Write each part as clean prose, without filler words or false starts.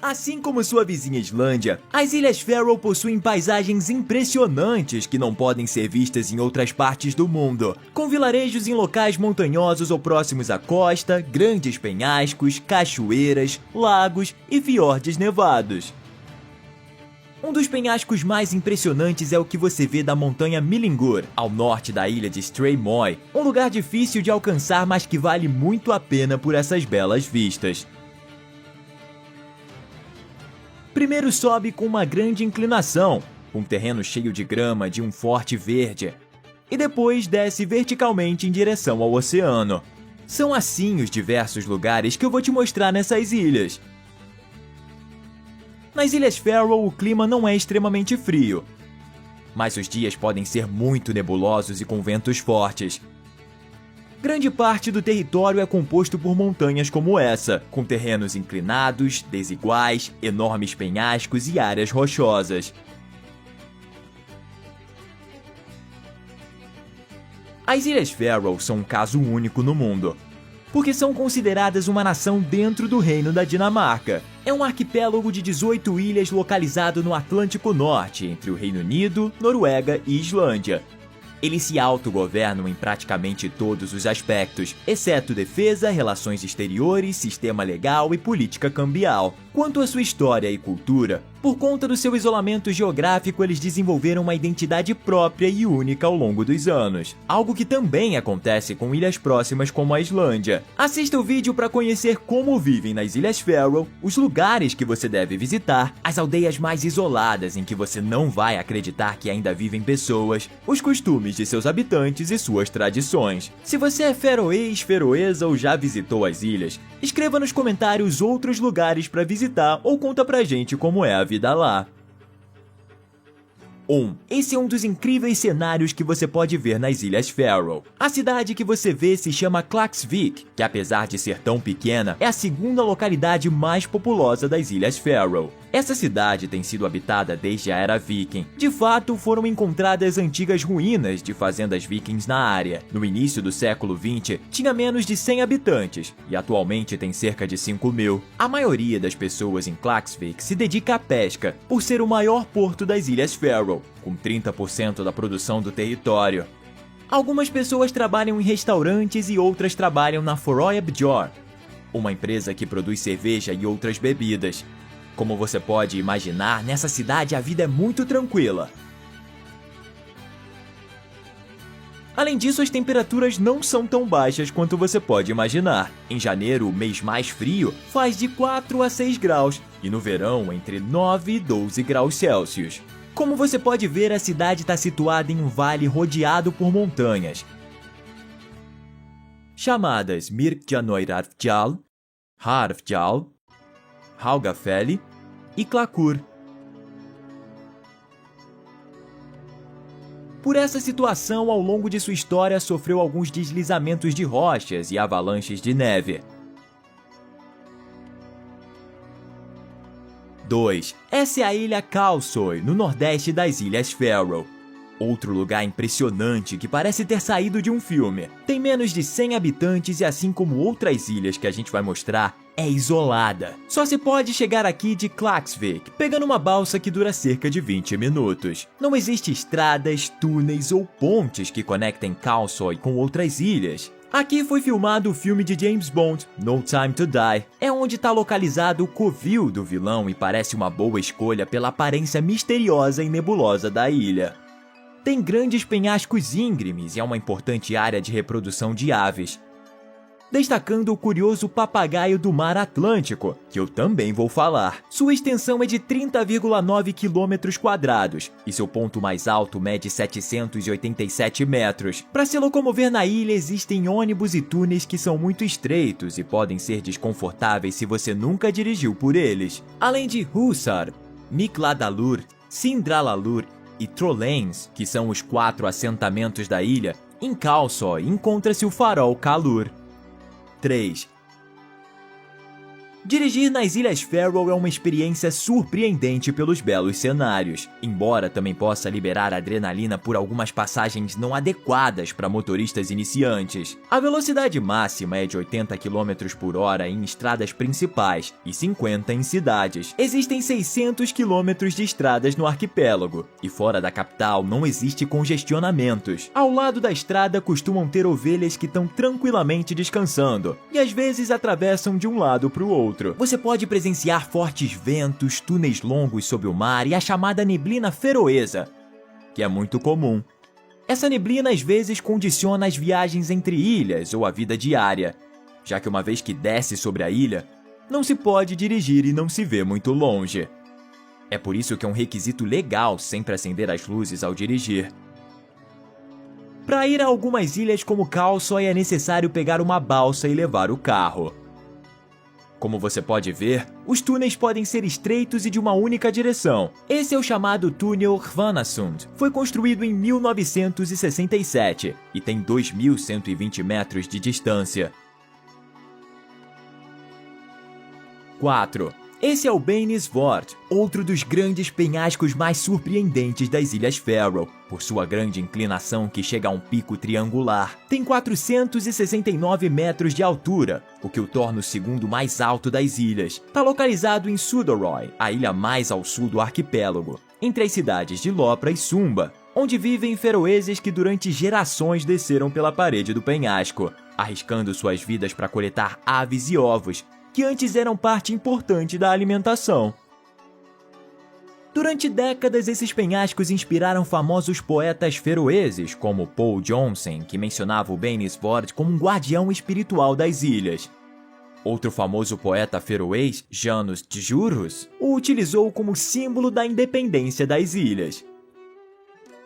Assim como sua vizinha Islândia, as Ilhas Faroe possuem paisagens impressionantes que não podem ser vistas em outras partes do mundo, com vilarejos em locais montanhosos ou próximos à costa, grandes penhascos, cachoeiras, lagos e fiordes nevados. Um dos penhascos mais impressionantes é o que você vê da montanha Millingur, ao norte da ilha de Streymoy, um lugar difícil de alcançar, mas que vale muito a pena por essas belas vistas. Primeiro sobe com uma grande inclinação, um terreno cheio de grama de um forte verde, e depois desce verticalmente em direção ao oceano. São assim os diversos lugares que eu vou te mostrar nessas ilhas. Nas Ilhas Faroe, o clima não é extremamente frio, mas os dias podem ser muito nebulosos e com ventos fortes. Grande parte do território é composto por montanhas como essa, com terrenos inclinados, desiguais, enormes penhascos e áreas rochosas. As Ilhas Faroe são um caso único no mundo, porque são consideradas uma nação dentro do Reino da Dinamarca. É um arquipélago de 18 ilhas localizado no Atlântico Norte, entre o Reino Unido, Noruega e Islândia. Eles se autogovernam em praticamente todos os aspectos, exceto defesa, relações exteriores, sistema legal e política cambial. Quanto à sua história e cultura, por conta do seu isolamento geográfico, eles desenvolveram uma identidade própria e única ao longo dos anos, algo que também acontece com ilhas próximas como a Islândia. Assista o vídeo para conhecer como vivem nas Ilhas Faroe, os lugares que você deve visitar, as aldeias mais isoladas em que você não vai acreditar que ainda vivem pessoas, os costumes de seus habitantes e suas tradições. Se você é feroês, feroesa ou já visitou as ilhas, escreva nos comentários outros lugares para visitar ou conta pra gente como é a vida lá. 1. Esse é um dos incríveis cenários que você pode ver nas Ilhas Faroe. A cidade que você vê se chama Klaksvík, que apesar de ser tão pequena, é a segunda localidade mais populosa das Ilhas Faroe. Essa cidade tem sido habitada desde a Era Viking. De fato, foram encontradas antigas ruínas de fazendas vikings na área. No início do século XX, tinha menos de 100 habitantes, e atualmente tem cerca de 5.000. A maioria das pessoas em Klaksvík se dedica à pesca, por ser o maior porto das Ilhas Faroe, com 30% da produção do território. Algumas pessoas trabalham em restaurantes e outras trabalham na Faroe-Bjor, uma empresa que produz cerveja e outras bebidas. Como você pode imaginar, nessa cidade a vida é muito tranquila. Além disso, as temperaturas não são tão baixas quanto você pode imaginar. Em janeiro, o mês mais frio, faz de 4 a 6 graus, e no verão, entre 9 e 12 graus Celsius. Como você pode ver, a cidade está situada em um vale rodeado por montanhas, chamadas Myrkjanóirarfjall, Hrafjall, Haugafelli e Klakur. Por essa situação, ao longo de sua história, sofreu alguns deslizamentos de rochas e avalanches de neve. 2. Essa é a ilha Kalsoy, no nordeste das Ilhas Faroe. Outro lugar impressionante que parece ter saído de um filme. Tem menos de 100 habitantes e, assim como outras ilhas que a gente vai mostrar, é isolada. Só se pode chegar aqui de Klaksvík, pegando uma balsa que dura cerca de 20 minutos. Não existe estradas, túneis ou pontes que conectem Kalsoy com outras ilhas. Aqui foi filmado o filme de James Bond, No Time to Die. É onde está localizado o covil do vilão e parece uma boa escolha pela aparência misteriosa e nebulosa da ilha. Tem grandes penhascos íngremes e é uma importante área de reprodução de aves, destacando o curioso papagaio do mar Atlântico, que eu também vou falar. Sua extensão é de 30,9 km² e seu ponto mais alto mede 787 metros. Para se locomover na ilha, existem ônibus e túneis que são muito estreitos e podem ser desconfortáveis se você nunca dirigiu por eles. Além de Husar, Mikladalur, Sindralalur e Trollheims, que são os 4 assentamentos da ilha, em Kalsoy encontra-se o farol Kalur. 3. Dirigir nas Ilhas Faroe é uma experiência surpreendente pelos belos cenários, embora também possa liberar adrenalina por algumas passagens não adequadas para motoristas iniciantes. A velocidade máxima é de 80 km por hora em estradas principais e 50 em cidades. Existem 600 km de estradas no arquipélago, e fora da capital não existe congestionamentos. Ao lado da estrada costumam ter ovelhas que estão tranquilamente descansando, e às vezes atravessam de um lado para o outro. Você pode presenciar fortes ventos, túneis longos sob o mar e a chamada neblina feroesa, que é muito comum. Essa neblina às vezes condiciona as viagens entre ilhas ou a vida diária, já que uma vez que desce sobre a ilha, não se pode dirigir e não se vê muito longe. É por isso que é um requisito legal sempre acender as luzes ao dirigir. Para ir a algumas ilhas como Kalsoy é necessário pegar uma balsa e levar o carro. Como você pode ver, os túneis podem ser estreitos e de uma única direção. Esse é o chamado túnel Hvanasund. Foi construído em 1967 e tem 2.120 metros de distância. 4. Esse é o Beinisfjord, outro dos grandes penhascos mais surpreendentes das Ilhas Faroe, por sua grande inclinação que chega a um pico triangular. Tem 469 metros de altura, o que o torna o segundo mais alto das ilhas. Está localizado em Suðuroy, a ilha mais ao sul do arquipélago, entre as cidades de Lopra e Sumba, onde vivem feroeses que durante gerações desceram pela parede do penhasco, arriscando suas vidas para coletar aves e ovos, que antes eram parte importante da alimentação. Durante décadas, esses penhascos inspiraram famosos poetas feroeses, como Paul Johnson, que mencionava o Beinisfjord como um guardião espiritual das ilhas. Outro famoso poeta feroês, Janus Djurhus, o utilizou como símbolo da independência das ilhas.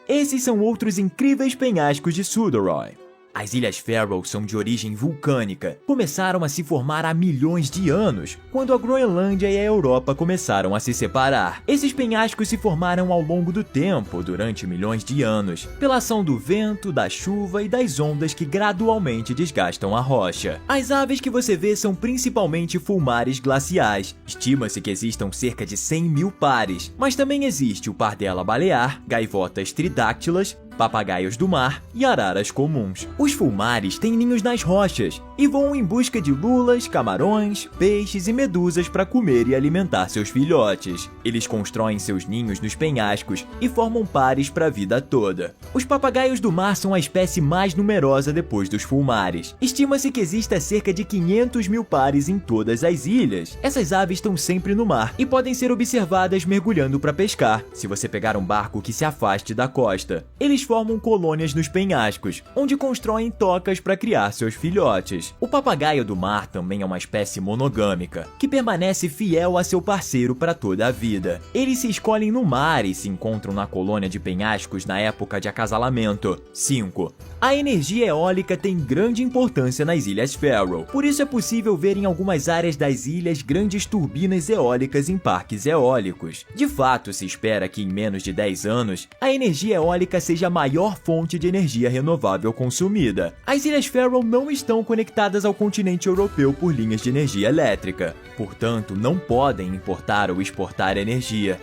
Esses são outros incríveis penhascos de Suðuroy. As Ilhas Faroe são de origem vulcânica. Começaram a se formar há milhões de anos, quando a Groenlândia e a Europa começaram a se separar. Esses penhascos se formaram ao longo do tempo, durante milhões de anos, pela ação do vento, da chuva e das ondas que gradualmente desgastam a rocha. As aves que você vê são principalmente fulmares glaciais. Estima-se que existam cerca de 100 mil pares, mas também existe o pardela balear, gaivotas tridáctilas, papagaios do mar e araras comuns. Os fulmares têm ninhos nas rochas e voam em busca de lulas, camarões, peixes e medusas para comer e alimentar seus filhotes. Eles constroem seus ninhos nos penhascos e formam pares para a vida toda. Os papagaios do mar são a espécie mais numerosa depois dos fulmares. Estima-se que exista cerca de 500 mil pares em todas as ilhas. Essas aves estão sempre no mar e podem ser observadas mergulhando para pescar, se você pegar um barco que se afaste da costa. Eles formam colônias nos penhascos, onde constroem tocas para criar seus filhotes. O papagaio do mar também é uma espécie monogâmica, que permanece fiel a seu parceiro para toda a vida. Eles se escolhem no mar e se encontram na colônia de penhascos na época de acasalamento. 5. A energia eólica tem grande importância nas Ilhas Faroe, por isso é possível ver em algumas áreas das ilhas grandes turbinas eólicas em parques eólicos. De fato, se espera que em menos de 10 anos, a energia eólica seja a maior fonte de energia renovável consumida. As Ilhas Faroe não estão conectadas ao continente europeu por linhas de energia elétrica, portanto, não podem importar ou exportar energia.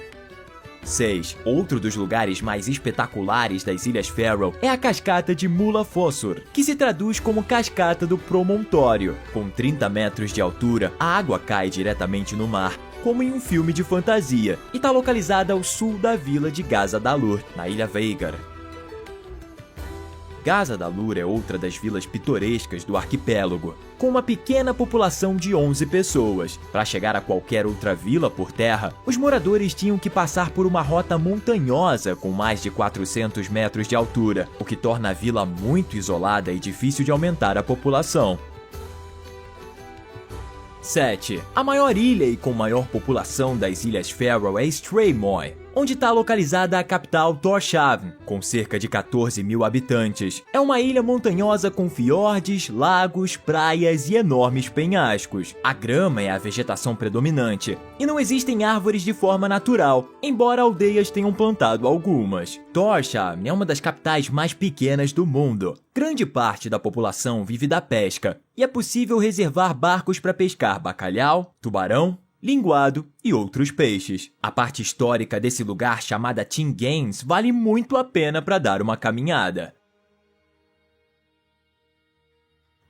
6. Outro dos lugares mais espetaculares das Ilhas Faroe é a cascata de Múlafossur, que se traduz como cascata do promontório. Com 30 metros de altura, a água cai diretamente no mar, como em um filme de fantasia, e está localizada ao sul da vila de Gásadalur, na Ilha Veigar. Gásadalur é outra das vilas pitorescas do arquipélago, com uma pequena população de 11 pessoas. Para chegar a qualquer outra vila por terra, os moradores tinham que passar por uma rota montanhosa com mais de 400 metros de altura, o que torna a vila muito isolada e difícil de aumentar a população. 7. A maior ilha e com maior população das Ilhas Faroe é Streymoy. onde está localizada a capital Tórshavn, com cerca de 14 mil habitantes. É uma ilha montanhosa com fiordes, lagos, praias e enormes penhascos. A grama é a vegetação predominante, e não existem árvores de forma natural, embora aldeias tenham plantado algumas. Tórshavn é uma das capitais mais pequenas do mundo. Grande parte da população vive da pesca, e é possível reservar barcos para pescar bacalhau, tubarão, linguado e outros peixes. A parte histórica desse lugar, chamada Tingens, vale muito a pena para dar uma caminhada.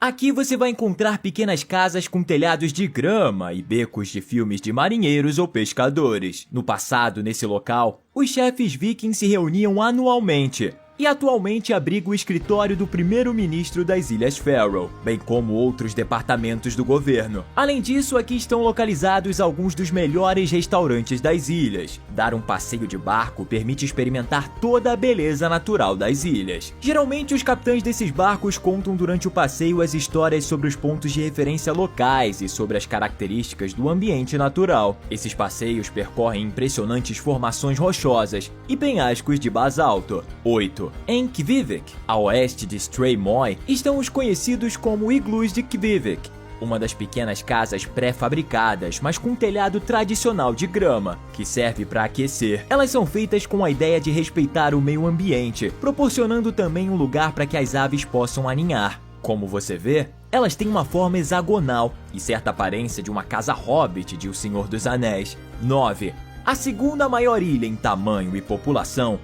Aqui você vai encontrar pequenas casas com telhados de grama e becos de filmes de marinheiros ou pescadores. No passado, nesse local, os chefes vikings se reuniam anualmente, e atualmente abriga o escritório do primeiro-ministro das Ilhas Faroe, bem como outros departamentos do governo. Além disso, aqui estão localizados alguns dos melhores restaurantes das ilhas. Dar um passeio de barco permite experimentar toda a beleza natural das ilhas. Geralmente, os capitães desses barcos contam durante o passeio as histórias sobre os pontos de referência locais e sobre as características do ambiente natural. Esses passeios percorrem impressionantes formações rochosas e penhascos de basalto. 8. Em Kvívík, a oeste de Streymoy, estão os conhecidos como iglus de Kvívík, uma das pequenas casas pré-fabricadas, mas com um telhado tradicional de grama, que serve para aquecer. Elas são feitas com a ideia de respeitar o meio ambiente, proporcionando também um lugar para que as aves possam aninhar. Como você vê, elas têm uma forma hexagonal e certa aparência de uma casa hobbit de O Senhor dos Anéis. 9. A segunda maior ilha em tamanho e população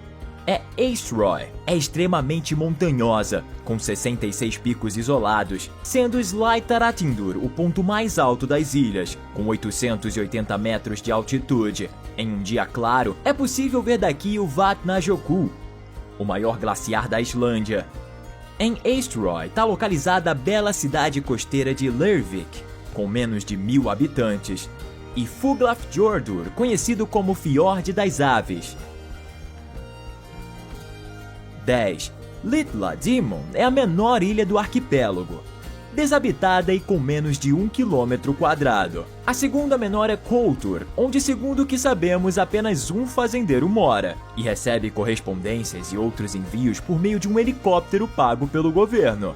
é Eysturoy. É extremamente montanhosa, com 66 picos isolados, sendo Sleiptaratindur o ponto mais alto das ilhas, com 880 metros de altitude. Em um dia claro, é possível ver daqui o Vatnajökull, o maior glaciar da Islândia. Em Eysturoy está localizada a bela cidade costeira de Leirvik, com menos de 1000 habitantes, e Fuglafjordur, conhecido como Fiord das Aves. 10. Litla Dimon é a menor ilha do arquipélago, desabitada e com menos de 1 km². A segunda menor é Koltur, onde, segundo o que sabemos, apenas um fazendeiro mora, e recebe correspondências e outros envios por meio de um helicóptero pago pelo governo.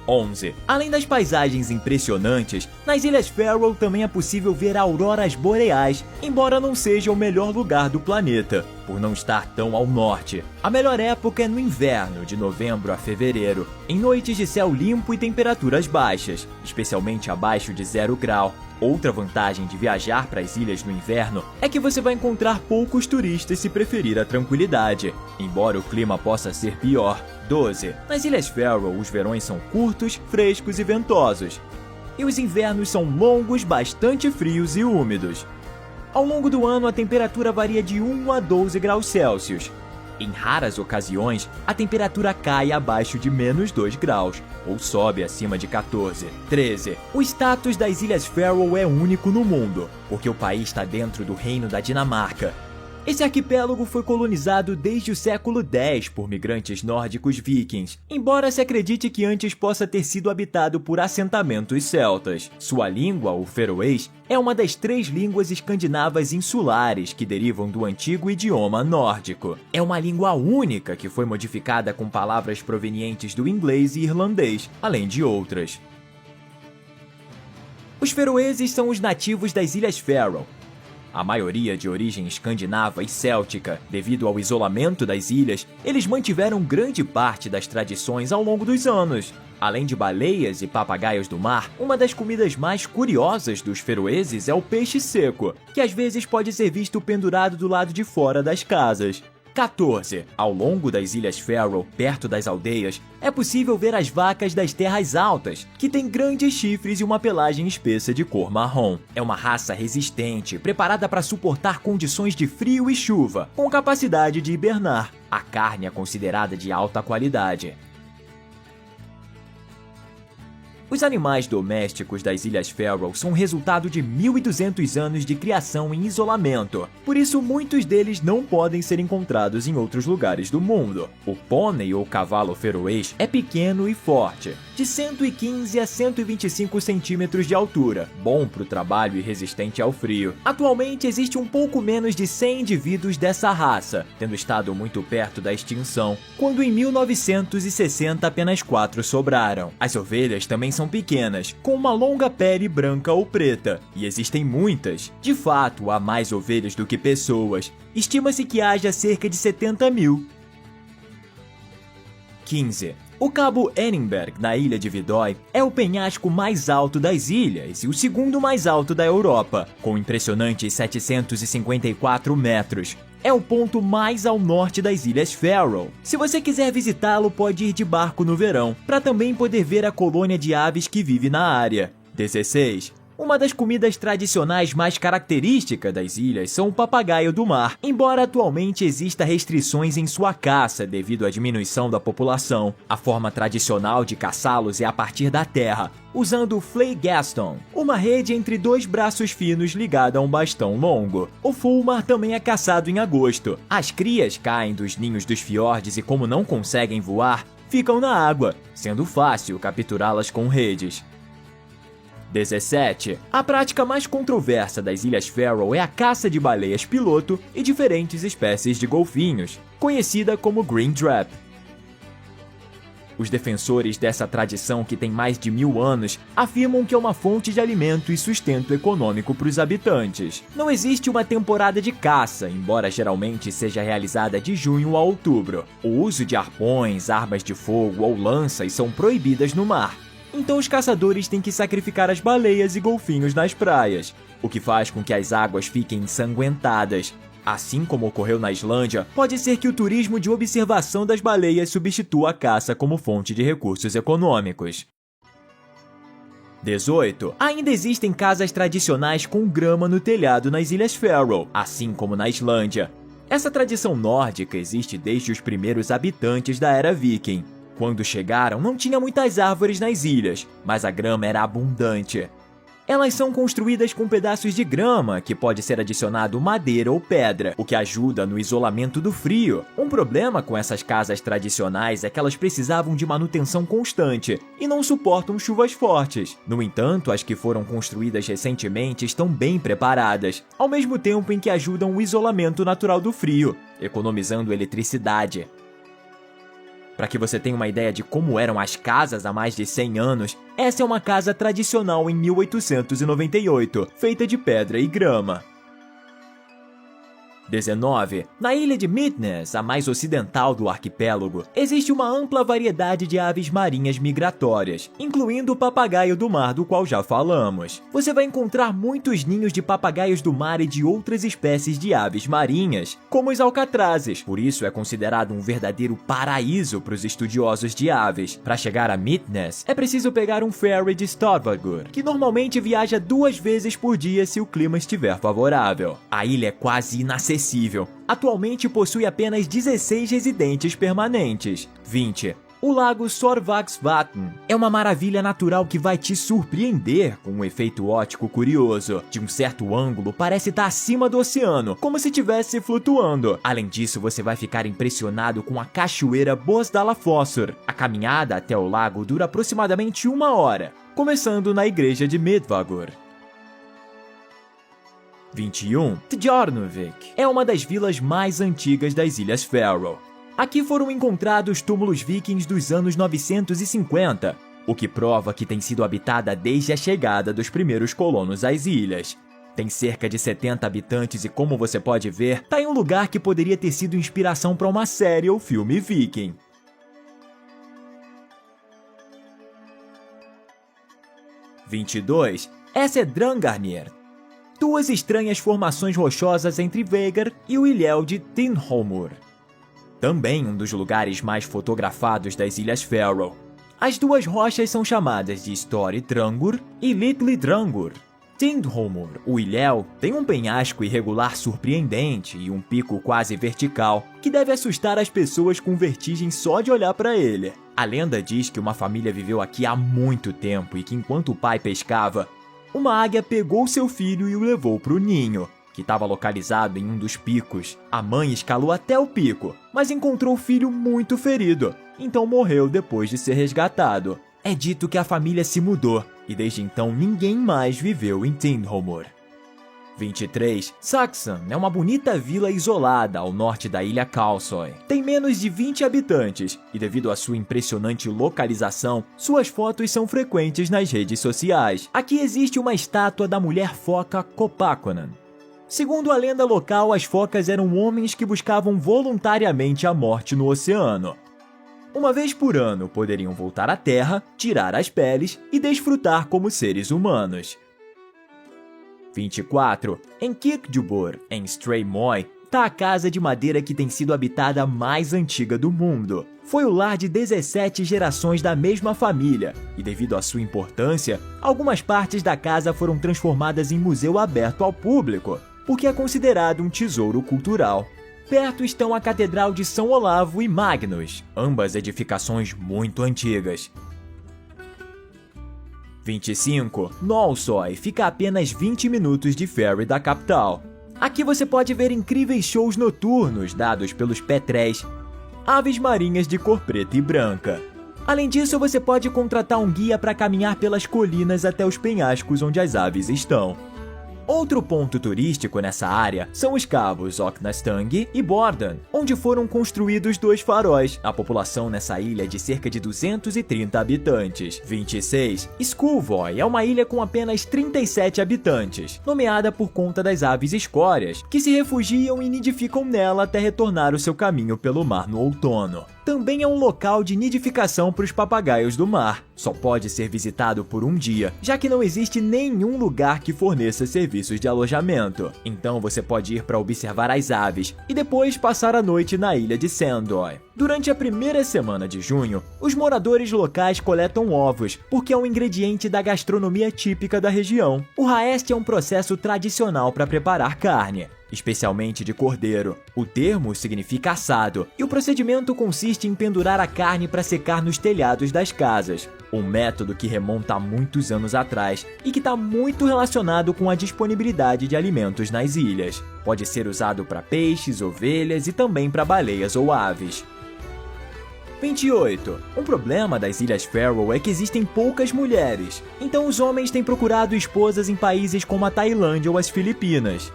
11. Além das paisagens impressionantes, nas Ilhas Faroe também é possível ver auroras boreais, embora não seja o melhor lugar do planeta, por não estar tão ao norte. A melhor época é no inverno, de novembro a fevereiro, em noites de céu limpo e temperaturas baixas, especialmente abaixo de 0 grau. Outra vantagem de viajar para as ilhas no inverno é que você vai encontrar poucos turistas se preferir a tranquilidade, embora o clima possa ser pior. 12. Nas Ilhas Faroe, os verões são curtos, frescos e ventosos, e os invernos são longos, bastante frios e úmidos. Ao longo do ano, a temperatura varia de 1 a 12 graus Celsius. Em raras ocasiões, a temperatura cai abaixo de menos 2 graus, ou sobe acima de 14. 13. O status das Ilhas Faroe é único no mundo, porque o país está dentro do Reino da Dinamarca. Esse arquipélago foi colonizado desde o século X por migrantes nórdicos vikings, embora se acredite que antes possa ter sido habitado por assentamentos celtas. Sua língua, o feroês, é uma das 3 línguas escandinavas insulares que derivam do antigo idioma nórdico. É uma língua única que foi modificada com palavras provenientes do inglês e irlandês, além de outras. Os feroeses são os nativos das Ilhas Faroe, a maioria de origem escandinava e céltica. Devido ao isolamento das ilhas, eles mantiveram grande parte das tradições ao longo dos anos. Além de baleias e papagaios do mar, uma das comidas mais curiosas dos feroeses é o peixe seco, que às vezes pode ser visto pendurado do lado de fora das casas. 14. Ao longo das Ilhas Faroe, perto das aldeias, é possível ver as vacas das terras altas, que têm grandes chifres e uma pelagem espessa de cor marrom. É uma raça resistente, preparada para suportar condições de frio e chuva, com capacidade de hibernar. A carne é considerada de alta qualidade. Os animais domésticos das Ilhas Faroe são resultado de 1.200 anos de criação em isolamento, por isso muitos deles não podem ser encontrados em outros lugares do mundo. O pônei ou cavalo feroês é pequeno e forte, de 115 a 125 centímetros de altura, bom para o trabalho e resistente ao frio. Atualmente existe um pouco menos de 100 indivíduos dessa raça, tendo estado muito perto da extinção, quando em 1960 apenas 4 sobraram. As ovelhas também são pequenas, com uma longa pele branca ou preta, e existem muitas. De fato, há mais ovelhas do que pessoas. Estima-se que haja cerca de 70 mil. 15. O Cabo Ehrenberg, na ilha de Vidói, é o penhasco mais alto das ilhas e o segundo mais alto da Europa, com impressionantes 754 metros. É o ponto mais ao norte das Ilhas Faroe. Se você quiser visitá-lo, pode ir de barco no verão, para também poder ver a colônia de aves que vive na área. 16. Uma das comidas tradicionais mais características das ilhas são o papagaio do mar, embora atualmente exista restrições em sua caça devido à diminuição da população. A forma tradicional de caçá-los é a partir da terra, usando o Flygaston, uma rede entre 2 braços finos ligada a um bastão longo. O fulmar também é caçado em agosto. As crias caem dos ninhos dos fiordes e, como não conseguem voar, ficam na água, sendo fácil capturá-las com redes. 17. A prática mais controversa das Ilhas Faroe é a caça de baleias piloto e diferentes espécies de golfinhos, conhecida como Green Trap. Os defensores dessa tradição, que tem mais de 1000 anos, afirmam que é uma fonte de alimento e sustento econômico para os habitantes. Não existe uma temporada de caça, embora geralmente seja realizada de junho a outubro. O uso de arpões, armas de fogo ou lanças são proibidas no mar. Então os caçadores têm que sacrificar as baleias e golfinhos nas praias, o que faz com que as águas fiquem ensanguentadas. Assim como ocorreu na Islândia, pode ser que o turismo de observação das baleias substitua a caça como fonte de recursos econômicos. 18. Ainda existem casas tradicionais com grama no telhado nas Ilhas Faroe, assim como na Islândia. Essa tradição nórdica existe desde os primeiros habitantes da era viking. Quando chegaram, não tinha muitas árvores nas ilhas, mas a grama era abundante. Elas são construídas com pedaços de grama, que pode ser adicionado madeira ou pedra, o que ajuda no isolamento do frio. Um problema com essas casas tradicionais é que elas precisavam de manutenção constante e não suportam chuvas fortes. No entanto, as que foram construídas recentemente estão bem preparadas, ao mesmo tempo em que ajudam o isolamento natural do frio, economizando eletricidade. Para que você tenha uma ideia de como eram as casas há mais de 100 anos, essa é uma casa tradicional em 1898, feita de pedra e grama. 19. Na ilha de Midnes, a mais ocidental do arquipélago, existe uma ampla variedade de aves marinhas migratórias, incluindo o papagaio do mar, do qual já falamos. Você vai encontrar muitos ninhos de papagaios do mar e de outras espécies de aves marinhas, como os alcatrazes. Por isso é considerado um verdadeiro paraíso para os estudiosos de aves. Para chegar a Midnes, é preciso pegar um ferry de Stavanger, que normalmente viaja 2 vezes por dia se o clima estiver favorável. A ilha é quase inacessível. Atualmente possui apenas 16 residentes permanentes. 20. O lago Sorvagsvatn é uma maravilha natural que vai te surpreender com um efeito óptico curioso. De um certo ângulo, parece estar acima do oceano, como se estivesse flutuando. Além disso, você vai ficar impressionado com a cachoeira Bosdalafossur. A caminhada até o lago dura aproximadamente 1 hora, começando na igreja de Midvagur. 21. Tjornuvik é uma das vilas mais antigas das Ilhas Faroe. Aqui foram encontrados túmulos vikings dos anos 950, o que prova que tem sido habitada desde a chegada dos primeiros colonos às ilhas. Tem cerca de 70 habitantes e, como você pode ver, está em um lugar que poderia ter sido inspiração para uma série ou filme viking. 22. Essa é Drangarnir, 2 estranhas formações rochosas entre Veigar e o ilhéu de Tindhólmur. Também um dos lugares mais fotografados das Ilhas Faroe. As 2 rochas são chamadas de Store Drangur e Little Drangur. Tindhomor, o ilhéu, tem um penhasco irregular surpreendente e um pico quase vertical, que deve assustar as pessoas com vertigem só de olhar para ele. A lenda diz que uma família viveu aqui há muito tempo e que enquanto o pai pescava, uma águia pegou seu filho e o levou para o ninho, que estava localizado em um dos picos. A mãe escalou até o pico, mas encontrou o filho muito ferido, então morreu depois de ser resgatado. É dito que a família se mudou, e desde então ninguém mais viveu em Tindhomor. 23. Saxon é uma bonita vila isolada ao norte da ilha Kalsoy. Tem menos de 20 habitantes, e devido à sua impressionante localização, suas fotos são frequentes nas redes sociais. Aqui existe uma estátua da mulher foca Kopakonan. Segundo a lenda local, as focas eram homens que buscavam voluntariamente a morte no oceano. Uma vez por ano, poderiam voltar à Terra, tirar as peles e desfrutar como seres humanos. 24. Em Kirkjubor, em Stray Moy, está a casa de madeira que tem sido habitada mais antiga do mundo. Foi o lar de 17 gerações da mesma família, e devido à sua importância, algumas partes da casa foram transformadas em museu aberto ao público, porque é considerado um tesouro cultural. Perto estão a Catedral de São Olavo e Magnus, ambas edificações muito antigas. 25. Nolsoy fica a apenas 20 minutos de ferry da capital. Aqui você pode ver incríveis shows noturnos dados pelos petréis, aves marinhas de cor preta e branca. Além disso, você pode contratar um guia para caminhar pelas colinas até os penhascos onde as aves estão. Outro ponto turístico nessa área são os cabos Oknastang e Borden, onde foram construídos 2 faróis. A população nessa ilha é de cerca de 230 habitantes. 26. Skullvoy é uma ilha com apenas 37 habitantes, nomeada por conta das aves escórias, que se refugiam e nidificam nela até retornar o seu caminho pelo mar no outono. Também é um local de nidificação para os papagaios do mar. Só pode ser visitado por um dia, já que não existe nenhum lugar que forneça serviços de alojamento. Então você pode ir para observar as aves e depois passar a noite na ilha de Sandoy. Durante a primeira semana de junho, os moradores locais coletam ovos, porque é um ingrediente da gastronomia típica da região. O haeste é um processo tradicional para preparar carne, especialmente de cordeiro. O termo significa assado, e o procedimento consiste em pendurar a carne para secar nos telhados das casas, um método que remonta a muitos anos atrás e que está muito relacionado com a disponibilidade de alimentos nas ilhas. Pode ser usado para peixes, ovelhas e também para baleias ou aves. 28. Um problema das Ilhas Faroe é que existem poucas mulheres, então os homens têm procurado esposas em países como a Tailândia ou as Filipinas.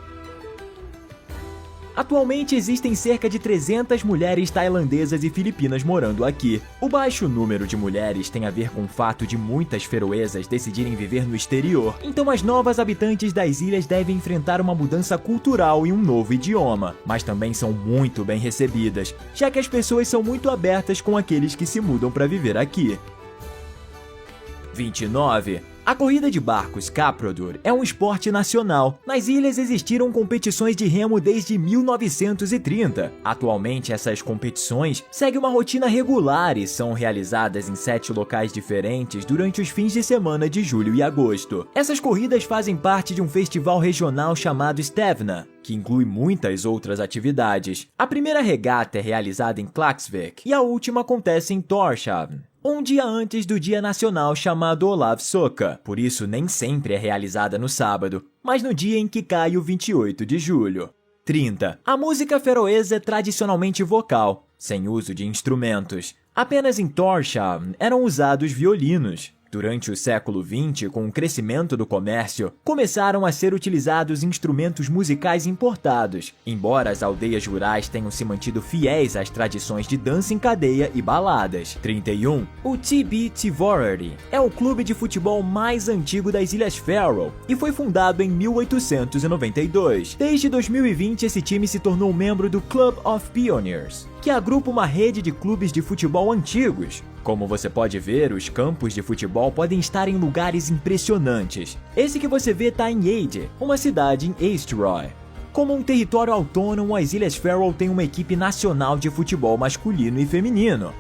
Atualmente existem cerca de 300 mulheres tailandesas e filipinas morando aqui. O baixo número de mulheres tem a ver com o fato de muitas feroesas decidirem viver no exterior, então as novas habitantes das ilhas devem enfrentar uma mudança cultural e um novo idioma, mas também são muito bem recebidas, já que as pessoas são muito abertas com aqueles que se mudam para viver aqui. 29. A corrida de barcos Caprodur é um esporte nacional. Nas ilhas existiram competições de remo desde 1930. Atualmente, essas competições seguem uma rotina regular e são realizadas em 7 locais diferentes durante os fins de semana de julho e agosto. Essas corridas fazem parte de um festival regional chamado Stevna, que inclui muitas outras atividades. A primeira regata é realizada em Klaksvik e a última acontece em Tórshavn, um dia antes do Dia Nacional chamado Olavsøka, por isso nem sempre é realizada no sábado, mas no dia em que cai o 28 de julho. 30. A música feroesa é tradicionalmente vocal, sem uso de instrumentos. Apenas em Tórshavn eram usados violinos. Durante o século XX, com o crescimento do comércio, começaram a ser utilizados instrumentos musicais importados, embora as aldeias rurais tenham se mantido fiéis às tradições de dança em cadeia e baladas. 31. O TB Tivorari é o clube de futebol mais antigo das Ilhas Faroe e foi fundado em 1892. Desde 2020, esse time se tornou membro do Club of Pioneers, que agrupa uma rede de clubes de futebol antigos. Como você pode ver, os campos de futebol podem estar em lugares impressionantes. Esse que você vê está em Eide, uma cidade em Eysturoy. Como um território autônomo, as Ilhas Faroe têm uma equipe nacional de futebol masculino e feminino,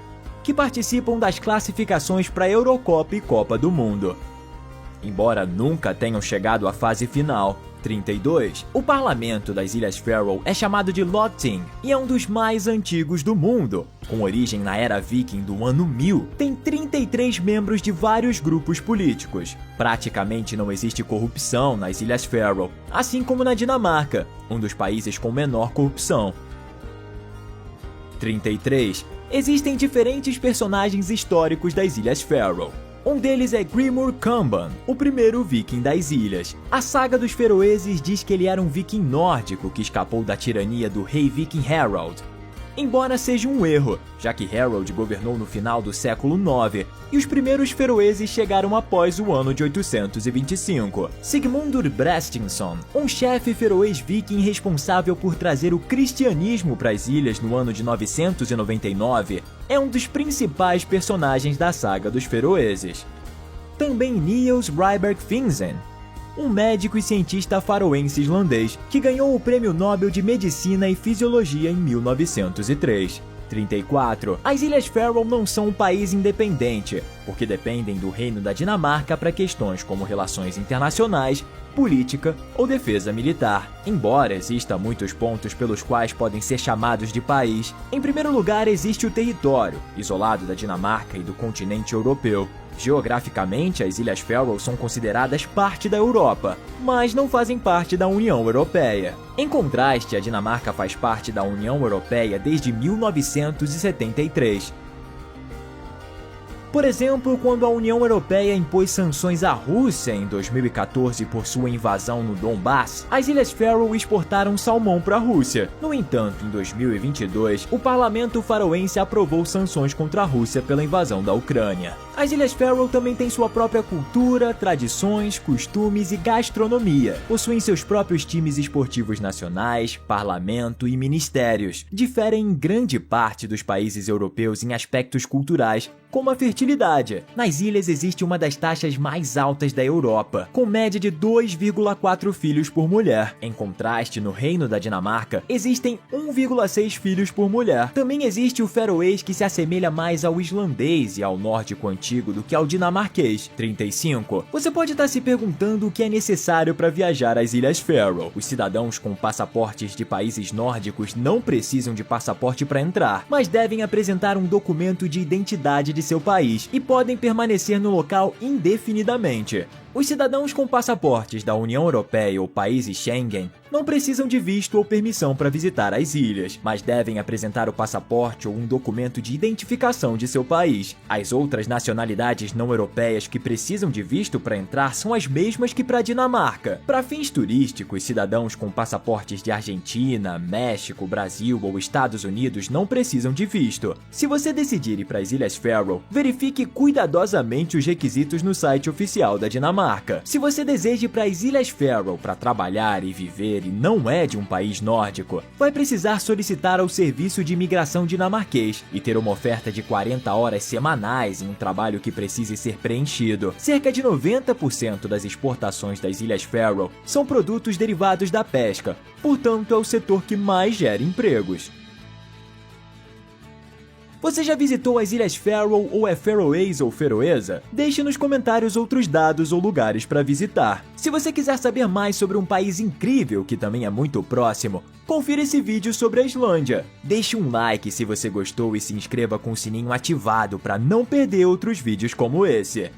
que participam das classificações para a Eurocopa e Copa do Mundo. embora nunca tenham chegado à fase final. 32. O parlamento das Ilhas Faroe é chamado de Lagting e é um dos mais antigos do mundo. Com origem na era viking do ano 1000, tem 33 membros de vários grupos políticos. Praticamente não existe corrupção nas Ilhas Faroe, assim como na Dinamarca, um dos países com menor corrupção. 33. Existem diferentes personagens históricos das Ilhas Faroe. Um deles é Grimur Kamban, o primeiro viking das ilhas. A saga dos feroeses diz que ele era um viking nórdico que escapou da tirania do rei viking Harald. Embora seja um erro, já que Harald governou no final do século IX e os primeiros feroeses chegaram após o ano de 825. Sigmundur Brestingsson, um chefe feroês viking responsável por trazer o cristianismo para as ilhas no ano de 999, é um dos principais personagens da saga dos feroeses. Também Niels Ryberg Finsen, um médico e cientista faroense islandês que ganhou o Prêmio Nobel de Medicina e Fisiologia em 1903. 34. As Ilhas Faroe não são um país independente, porque dependem do Reino da Dinamarca para questões como relações internacionais, política ou defesa militar. Embora exista muitos pontos pelos quais podem ser chamados de país, em primeiro lugar existe o território, isolado da Dinamarca e do continente europeu. Geograficamente, as Ilhas Faroe são consideradas parte da Europa, mas não fazem parte da União Europeia. Em contraste, a Dinamarca faz parte da União Europeia desde 1973. Por exemplo, quando a União Europeia impôs sanções à Rússia em 2014 por sua invasão no Donbass, as Ilhas Faroe exportaram salmão para a Rússia. No entanto, em 2022, o parlamento faroense aprovou sanções contra a Rússia pela invasão da Ucrânia. As Ilhas Faroe também têm sua própria cultura, tradições, costumes e gastronomia. Possuem seus próprios times esportivos nacionais, parlamento e ministérios. Diferem em grande parte dos países europeus em aspectos culturais, como a fertilidade. Nas ilhas existe uma das taxas mais altas da Europa, com média de 2,4 filhos por mulher. Em contraste, no Reino da Dinamarca, existem 1,6 filhos por mulher. Também existe o feroês, que se assemelha mais ao islandês e ao nórdico antigo do que ao dinamarquês. 35. Você pode estar se perguntando o que é necessário para viajar às Ilhas Faroe. Os cidadãos com passaportes de países nórdicos não precisam de passaporte para entrar, mas devem apresentar um documento de identidade de seu país e podem permanecer no local indefinidamente. Os cidadãos com passaportes da União Europeia ou países Schengen não precisam de visto ou permissão para visitar as ilhas, mas devem apresentar o passaporte ou um documento de identificação de seu país. As outras nacionalidades não europeias que precisam de visto para entrar são as mesmas que para a Dinamarca. Para fins turísticos, cidadãos com passaportes de Argentina, México, Brasil ou Estados Unidos não precisam de visto. Se você decidir ir para as Ilhas Faroe, verifique cuidadosamente os requisitos no site oficial da Dinamarca. Se você deseja ir para as Ilhas Faroe para trabalhar e viver e não é de um país nórdico, vai precisar solicitar ao Serviço de Imigração dinamarquês e ter uma oferta de 40 horas semanais em um trabalho que precise ser preenchido. Cerca de 90% das exportações das Ilhas Faroe são produtos derivados da pesca, portanto é o setor que mais gera empregos. Você já visitou as Ilhas Faroe ou é feroês ou feroesa? Deixe nos comentários outros dados ou lugares para visitar. Se você quiser saber mais sobre um país incrível que também é muito próximo, confira esse vídeo sobre a Islândia. Deixe um like se você gostou e se inscreva com o sininho ativado para não perder outros vídeos como esse.